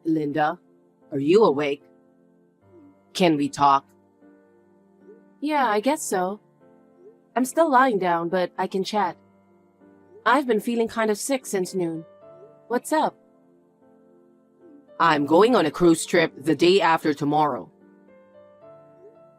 Linda, are you awake? Can we talk? Yeah, I guess so. I'm still lying down, but I can chat. I've been feeling kind of sick since noon. What's up? I'm going on a cruise trip the day after tomorrow.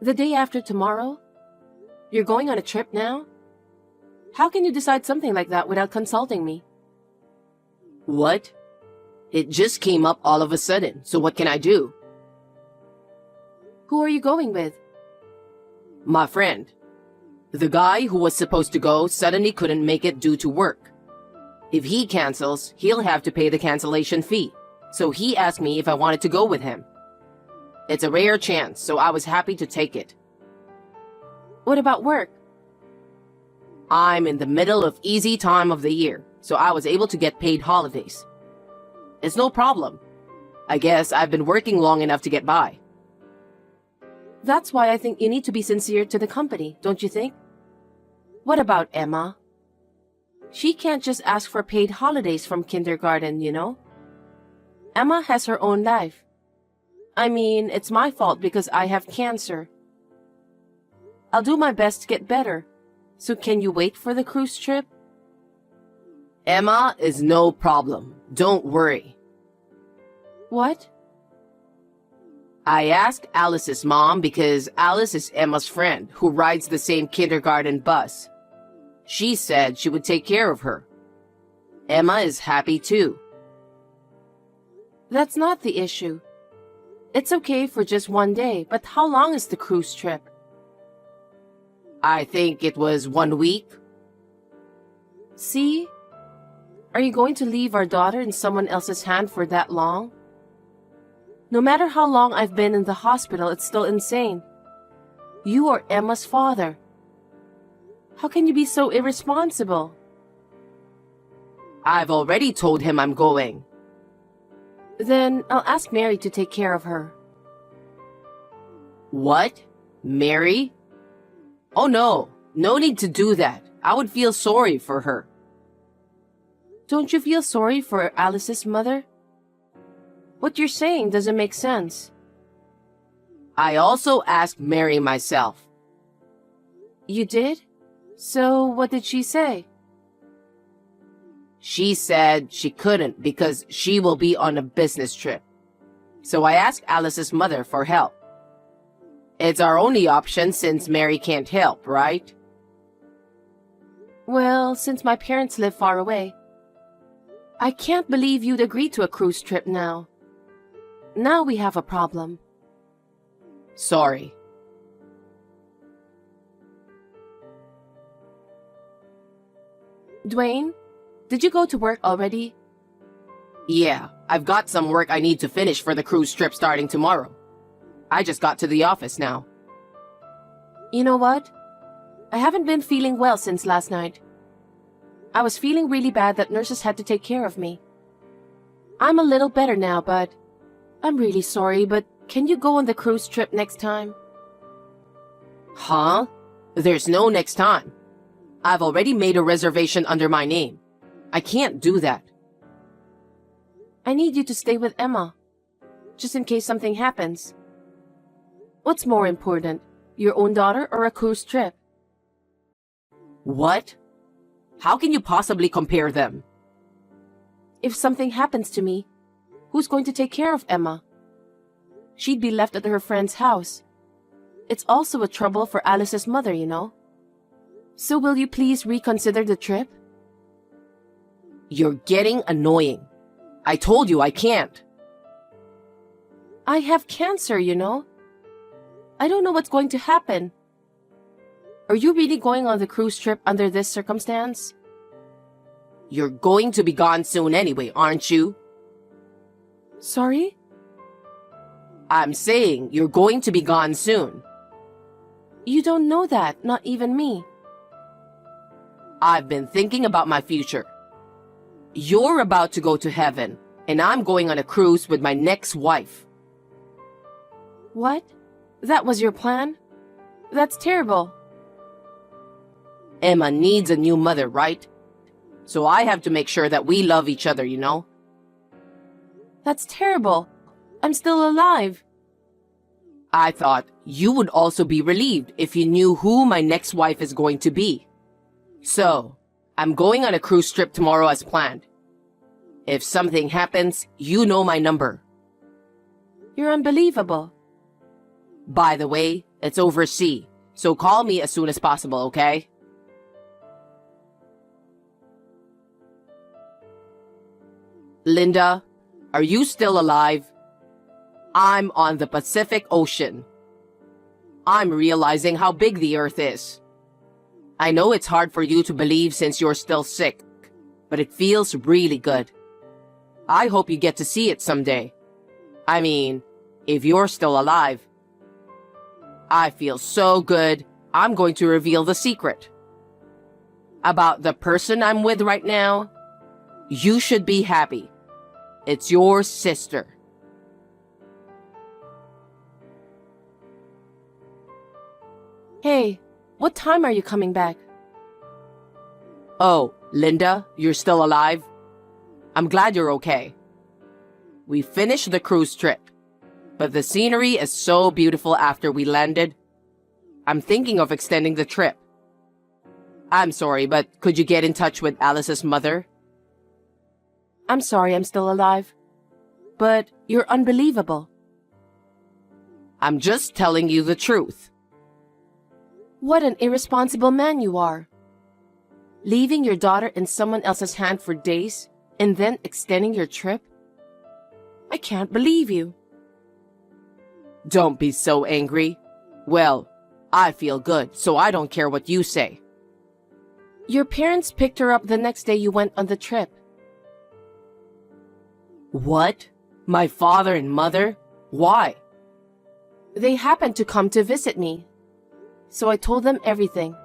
The day after tomorrow? You're going on a trip now? How can you decide something like that without consulting me? What? It just came up all of a sudden, so what can I do? Who are you going with? My friend. The guy who was supposed to go suddenly couldn't make it due to work. If he cancels, he'll have to pay the cancellation fee. So he asked me if I wanted to go with him. It's a rare chance, so I was happy to take it. What about work? I'm in the middle of easy time of the year, so I was able to get paid holidays. It's no problem. I guess I've been working long enough to get by. That's why I think you need to be sincere to the company, don't you think? What about Emma? She can't just ask for paid holidays from kindergarten, you know? Emma has her own life. I mean, it's my fault because I have cancer. I'll do my best to get better. So can you wait for the cruise trip? Emma is no problem. Don't worry. What? I asked Alice's mom because Alice is Emma's friend who rides the same kindergarten bus. She said she would take care of her. Emma is happy too. That's not the issue. It's okay for just one day, but how long is the cruise trip? I think it was 1 week. See? Are you going to leave our daughter in someone else's hand for that long? No matter how long I've been in the hospital, it's still insane. You are Emma's father. How can you be so irresponsible? I've already told him I'm going. Then I'll ask Mary to take care of her. What? Mary? Oh no, no need to do that. I would feel sorry for her. Don't you feel sorry for Alice's mother? What you're saying doesn't make sense. I also asked Mary myself. You did? So what did she say? She said she couldn't because she will be on a business trip. So I asked Alice's mother for help. It's our only option since Mary can't help, right? Well, since my parents live far away. I can't believe you'd agree to a cruise trip now. Now we have a problem. Sorry. Dwayne, did you go to work already? Yeah, I've got some work I need to finish for the cruise trip starting tomorrow. I just got to the office now. You know what? I haven't been feeling well since last night. I was feeling really bad that nurses had to take care of me. I'm a little better now, but I'm really sorry, but can you go on the cruise trip next time? Huh? There's no next time. I've already made a reservation under my name. I can't do that. I need you to stay with Emma, just in case something happens. What's more important, your own daughter or a cruise trip? What? How can you possibly compare them? If something happens to me, who's going to take care of Emma? She'd be left at her friend's house. It's also a trouble for Alice's mother, you know. So will you please reconsider the trip? You're getting annoying. I told you I can't. I have cancer, you know. I don't know what's going to happen. Are you really going on the cruise trip under this circumstance? You're going to be gone soon anyway, aren't you? Sorry? I'm saying you're going to be gone soon. You don't know that, not even me. I've been thinking about my future. You're about to go to heaven, and I'm going on a cruise with my next wife. What? That was your plan? That's terrible. Emma needs a new mother, right? So I have to make sure that we love each other, you know? That's terrible. I'm still alive. I thought you would also be relieved if you knew who my next wife is going to be. So, I'm going on a cruise trip tomorrow as planned. If something happens, you know my number. You're unbelievable. By the way, it's overseas, so call me as soon as possible, okay? Linda, are you still alive? I'm on the Pacific Ocean. I'm realizing how big the Earth is. I know it's hard for you to believe since you're still sick, but it feels really good. I hope you get to see it someday. I mean, if you're still alive. I feel so good, I'm going to reveal the secret. About the person I'm with right now, you should be happy. It's your sister. Hey, what time are you coming back? Oh, Linda, you're still alive? I'm glad you're okay. We finished the cruise trip, but the scenery is so beautiful after we landed. I'm thinking of extending the trip. I'm sorry, but could you get in touch with Alice's mother? I'm sorry I'm still alive. But you're unbelievable. I'm just telling you the truth. What an irresponsible man you are. Leaving your daughter in someone else's hand for days and then extending your trip? I can't believe you. Don't be so angry. Well, I feel good, so I don't care what you say. Your parents picked her up the next day you went on the trip. What? My father and mother? Why? They happened to come to visit me, so I told them everything.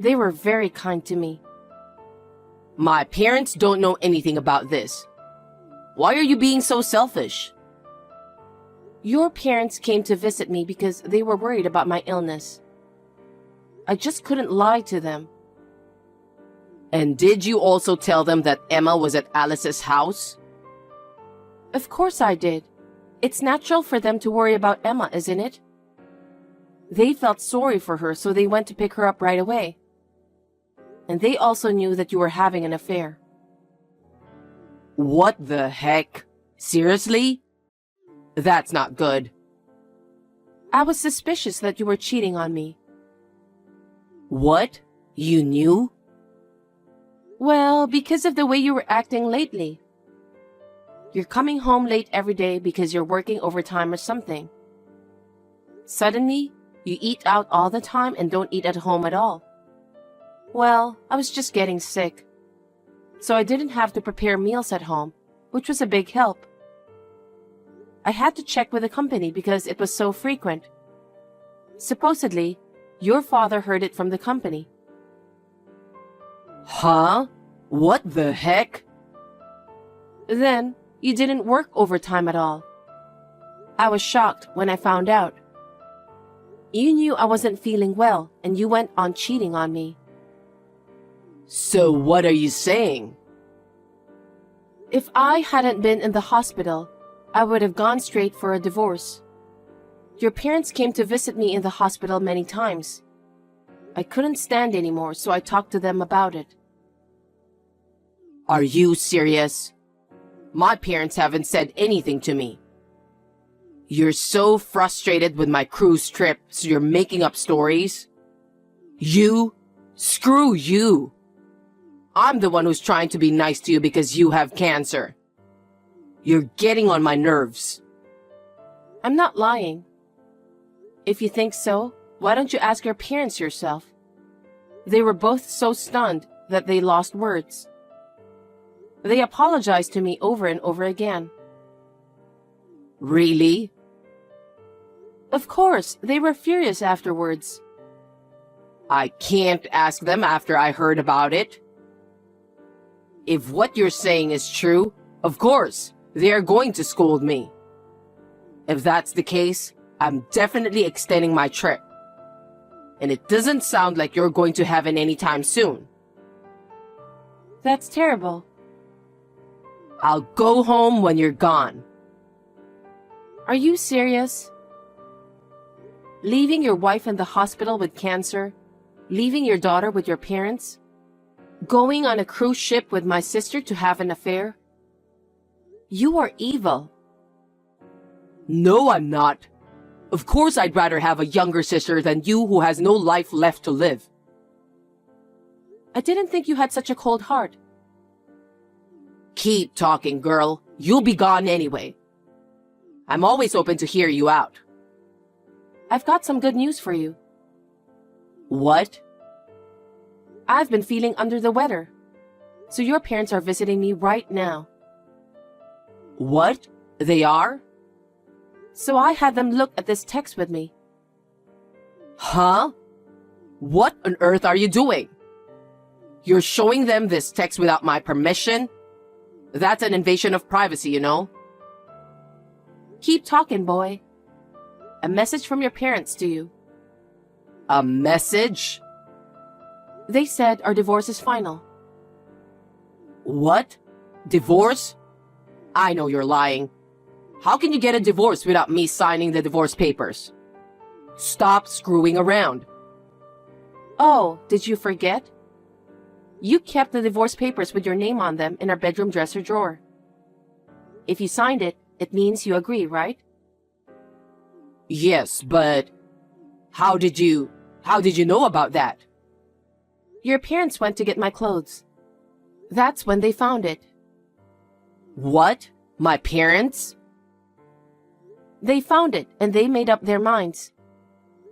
They were very kind to me. My parents don't know anything about this. Why are you being so selfish? Your parents came to visit me because they were worried about my illness. I just couldn't lie to them. And did you also tell them that Emma was at Alice's house? Of course I did. It's natural for them to worry about Emma, isn't it? They felt sorry for her, so they went to pick her up right away. And they also knew that you were having an affair. What the heck? Seriously? That's not good. I was suspicious that you were cheating on me. What? You knew? Well, because of the way you were acting lately. You're coming home late every day because you're working overtime or something. Suddenly, you eat out all the time and don't eat at home at all. Well, I was just getting sick. So I didn't have to prepare meals at home, which was a big help. I had to check with the company because it was so frequent. Supposedly, your father heard it from the company. Huh? What the heck? Then, you didn't work overtime at all. I was shocked when I found out. You knew I wasn't feeling well and you went on cheating on me. So what are you saying? If I hadn't been in the hospital, I would have gone straight for a divorce. Your parents came to visit me in the hospital many times. I couldn't stand anymore, so I talked to them about it. Are you serious? My parents haven't said anything to me. You're so frustrated with my cruise trip, so you're making up stories? You? Screw you! I'm the one who's trying to be nice to you because you have cancer. You're getting on my nerves. I'm not lying. If you think so, why don't you ask your parents yourself? They were both so stunned that they lost words. They apologized to me over and over again. Really? Of course, they were furious afterwards. I can't ask them after I heard about it. If what you're saying is true, of course, they are going to scold me. If that's the case, I'm definitely extending my trip. And it doesn't sound like you're going to have it anytime soon. That's terrible. I'll go home when you're gone. Are you serious? Leaving your wife in the hospital with cancer? Leaving your daughter with your parents? Going on a cruise ship with my sister to have an affair? You are evil. No, I'm not. Of course I'd rather have a younger sister than you who has no life left to live. I didn't think you had such a cold heart. Keep talking, girl. You'll be gone anyway. I'm always open to hear you out. I've got some good news for you. What? I've been feeling under the weather. So your parents are visiting me right now. What? They are? So I had them look at this text with me. Huh? What on earth are you doing? You're showing them this text without my permission? That's an invasion of privacy, you know? Keep talking, boy. A message from your parents to you. A message? They said our divorce is final. What? Divorce? I know you're lying. How can you get a divorce without me signing the divorce papers? Stop screwing around. Oh, did you forget? You kept the divorce papers with your name on them in our bedroom dresser drawer. If you signed it, it means you agree, right? Yes, but how did you know about that? Your parents went to get my clothes. That's when they found it. What? My parents? They found it and they made up their minds.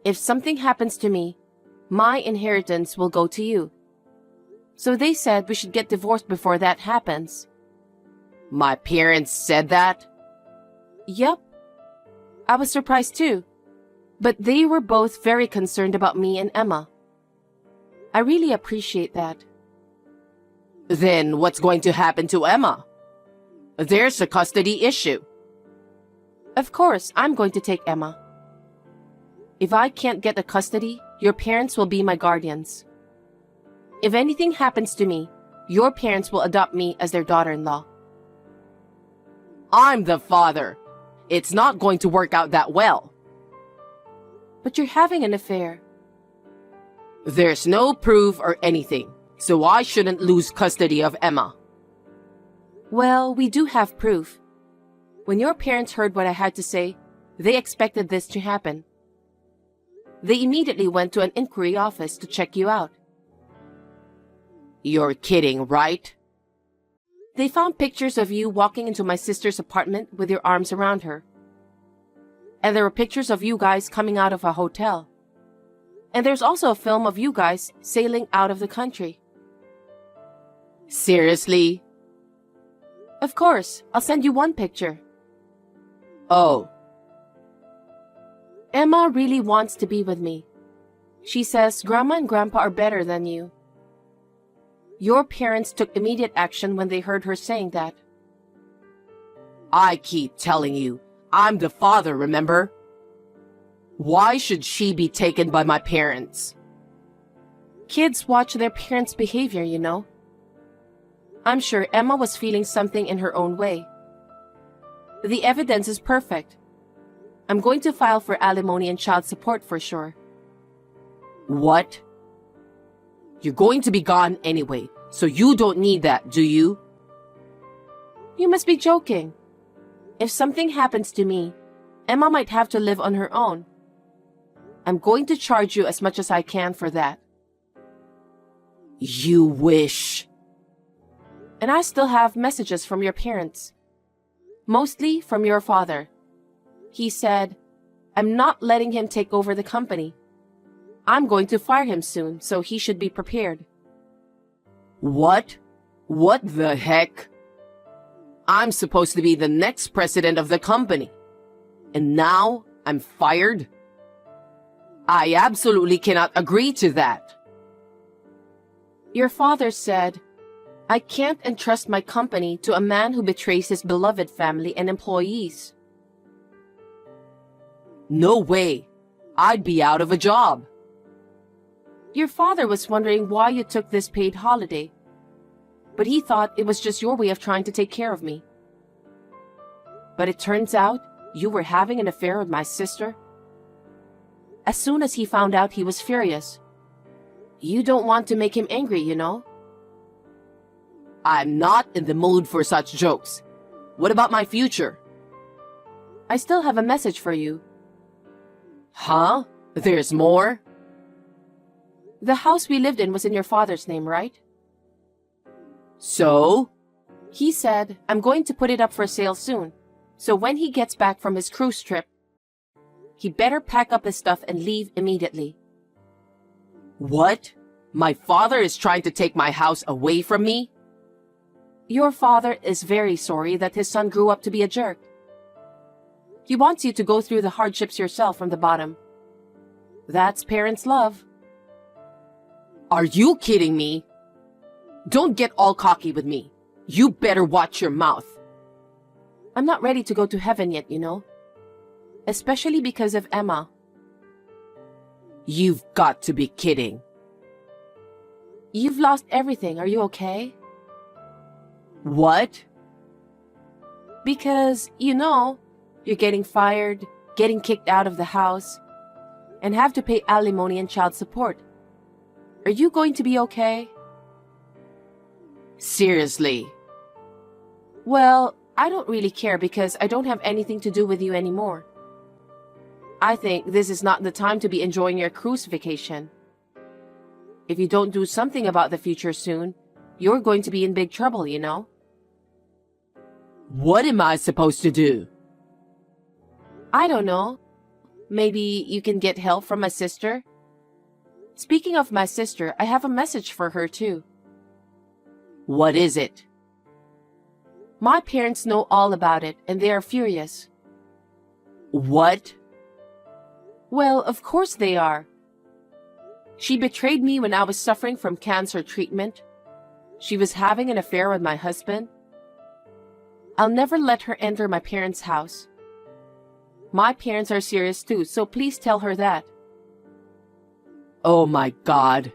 If something happens to me, my inheritance will go to you. So they said we should get divorced before that happens. My parents said that? Yep. I was surprised too. But they were both very concerned about me and Emma. I really appreciate that. Then what's going to happen to Emma? There's a custody issue. Of course, I'm going to take Emma. If I can't get the custody, your parents will be my guardians. If anything happens to me, your parents will adopt me as their daughter-in-law. I'm the father. It's not going to work out that well. But you're having an affair. There's no proof or anything, so I shouldn't lose custody of Emma. Well, we do have proof. When your parents heard what I had to say, they expected this to happen. They immediately went to an inquiry office to check you out. You're kidding, right? They found pictures of you walking into my sister's apartment with your arms around her. And there were pictures of you guys coming out of a hotel. And there's also a film of you guys sailing out of the country. Seriously? Of course, I'll send you one picture. Oh. Emma really wants to be with me. She says Grandma and Grandpa are better than you. Your parents took immediate action when they heard her saying that. I keep telling you, I'm the father, remember? Why should she be taken by my parents? Kids watch their parents' behavior, you know. I'm sure Emma was feeling something in her own way. The evidence is perfect. I'm going to file for alimony and child support for sure. What? You're going to be gone anyway, so you don't need that, do you? You must be joking. If something happens to me, Emma might have to live on her own. I'm going to charge you as much as I can for that. You wish. And I still have messages from your parents. Mostly from your father. He said, I'm not letting him take over the company. I'm going to fire him soon, so he should be prepared. What? What the heck? I'm supposed to be the next president of the company. And now I'm fired? I absolutely cannot agree to that. Your father said, I can't entrust my company to a man who betrays his beloved family and employees. No way. I'd be out of a job. Your father was wondering why you took this paid holiday, but he thought it was just your way of trying to take care of me. But it turns out you were having an affair with my sister? As soon as he found out, he was furious. You don't want to make him angry, you know? I'm not in the mood for such jokes. What about my future? I still have a message for you. Huh? There's more? The house we lived in was in your father's name, right? So? He said, I'm going to put it up for sale soon. So when he gets back from his cruise trip, he better pack up his stuff and leave immediately. What? My father is trying to take my house away from me? Your father is very sorry that his son grew up to be a jerk. He wants you to go through the hardships yourself from the bottom. That's parents' love. Are you kidding me? Don't get all cocky with me. You better watch your mouth. I'm not ready to go to heaven yet, you know. Especially because of Emma. You've got to be kidding. You've lost everything. Are you okay? What? Because, you know, you're getting fired, getting kicked out of the house, and have to pay alimony and child support. Are you going to be okay? Seriously? Well, I don't really care because I don't have anything to do with you anymore. I think this is not the time to be enjoying your cruise vacation. If you don't do something about the future soon, you're going to be in big trouble, you know? What am I supposed to do? I don't know. Maybe you can get help from my sister? Speaking of my sister, I have a message for her too. What is it? My parents know all about it and they are furious. What? Well, of course they are. She betrayed me when I was suffering from cancer treatment. She was having an affair with my husband. I'll never let her enter my parents' house. My parents are serious too, so please tell her that. Oh my God.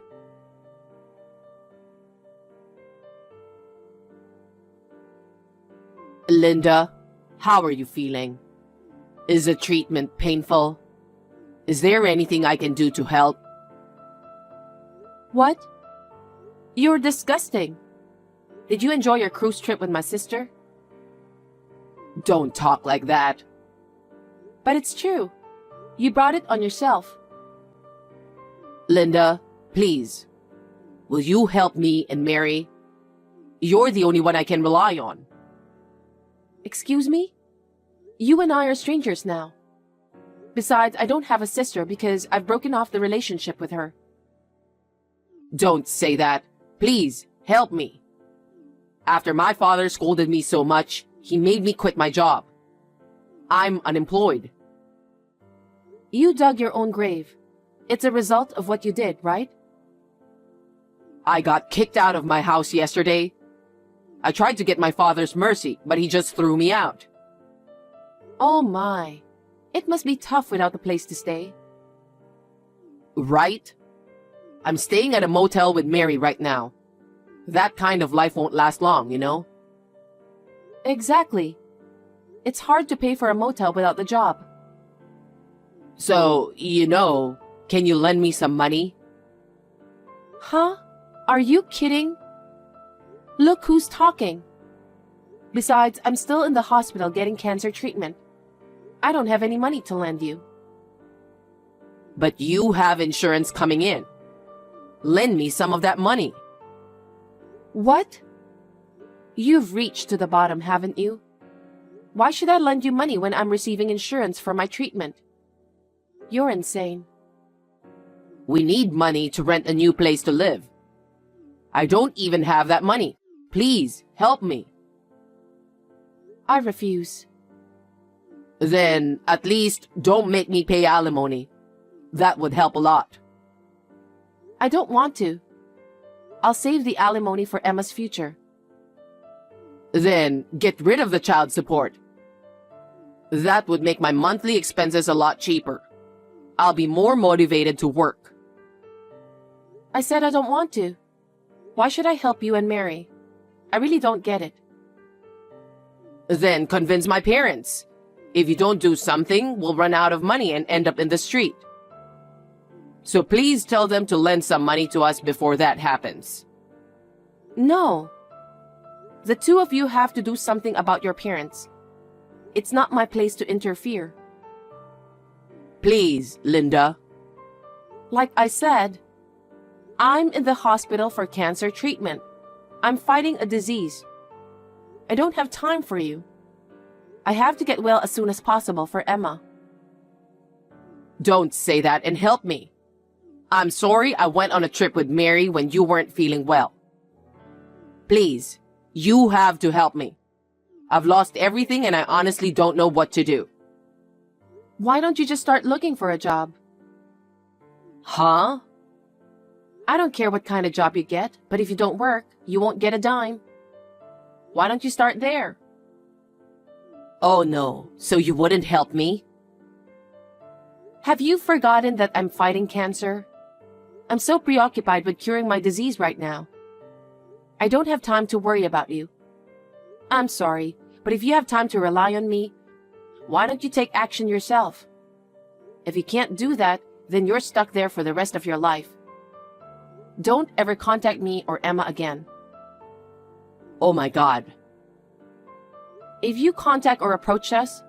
Linda, how are you feeling? Is the treatment painful? Is there anything I can do to help? What? You're disgusting. Did you enjoy your cruise trip with my sister? Don't talk like that. But it's true. You brought it on yourself. Linda, please. Will you help me and Mary? You're the only one I can rely on. Excuse me? You and I are strangers now. Besides, I don't have a sister because I've broken off the relationship with her. Don't say that. Please, help me. After my father scolded me so much, he made me quit my job. I'm unemployed. You dug your own grave. It's a result of what you did, right? I got kicked out of my house yesterday. I tried to get my father's mercy, but he just threw me out. Oh my. It must be tough without a place to stay. Right? I'm staying at a motel with Mary right now. That kind of life won't last long, you know? Exactly. It's hard to pay for a motel without the job. So, can you lend me some money? Huh? Are you kidding? Look who's talking. Besides, I'm still in the hospital getting cancer treatment. I don't have any money to lend you. But you have insurance coming in. Lend me some of that money. What? You've reached to the bottom, haven't you? Why should I lend you money when I'm receiving insurance for my treatment? You're insane. We need money to rent a new place to live. I don't even have that money. Please, help me. I refuse. Then, at least, don't make me pay alimony. That would help a lot. I don't want to. I'll save the alimony for Emma's future. Then, get rid of the child support. That would make my monthly expenses a lot cheaper. I'll be more motivated to work. I said I don't want to. Why should I help you and Mary? I really don't get it. Then convince my parents. If you don't do something, we'll run out of money and end up in the street. So please tell them to lend some money to us before that happens. No. The two of you have to do something about your parents. It's not my place to interfere. Please, Linda. Like I said, I'm in the hospital for cancer treatment. I'm fighting a disease. I don't have time for you. I have to get well as soon as possible for Emma. Don't say that and help me. I'm sorry I went on a trip with Mary when you weren't feeling well. Please, you have to help me. I've lost everything and I honestly don't know what to do. Why don't you just start looking for a job? Huh? I don't care what kind of job you get, but if you don't work, you won't get a dime. Why don't you start there? Oh no, so you wouldn't help me? Have you forgotten that I'm fighting cancer? I'm so preoccupied with curing my disease right now. I don't have time to worry about you. I'm sorry, but if you have time to rely on me, why don't you take action yourself? If you can't do that, then you're stuck there for the rest of your life. Don't ever contact me or Emma again. Oh my God. If you contact or approach us,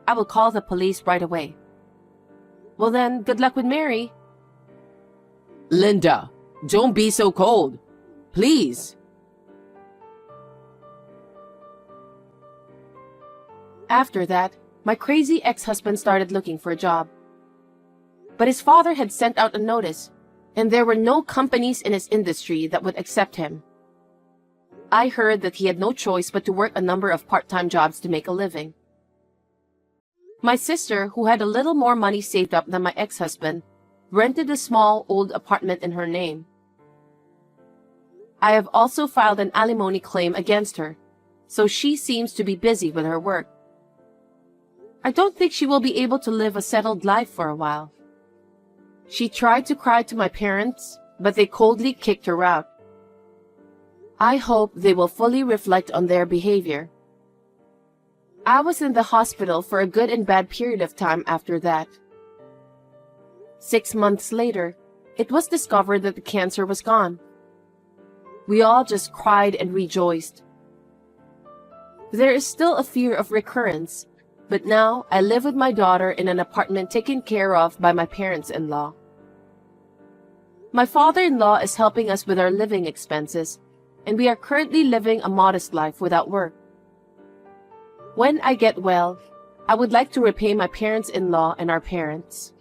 I will call the police right away. Well then, good luck with Mary. Linda, don't be so cold. Please. After that, my crazy ex-husband started looking for a job. But his father had sent out a notice, and there were no companies in his industry that would accept him. I heard that he had no choice but to work a number of part-time jobs to make a living. My sister, who had a little more money saved up than my ex-husband, rented a small old apartment in her name. I have also filed an alimony claim against her, so she seems to be busy with her work. I don't think she will be able to live a settled life for a while. She tried to cry to my parents, but they coldly kicked her out. I hope they will fully reflect on their behavior. I was in the hospital for a good and bad period of time after that. 6 months later, it was discovered that the cancer was gone. We all just cried and rejoiced. There is still a fear of recurrence, but now I live with my daughter in an apartment taken care of by my parents-in-law. My father-in-law is helping us with our living expenses, and we are currently living a modest life without work. When I get well, I would like to repay my parents-in-law and our parents.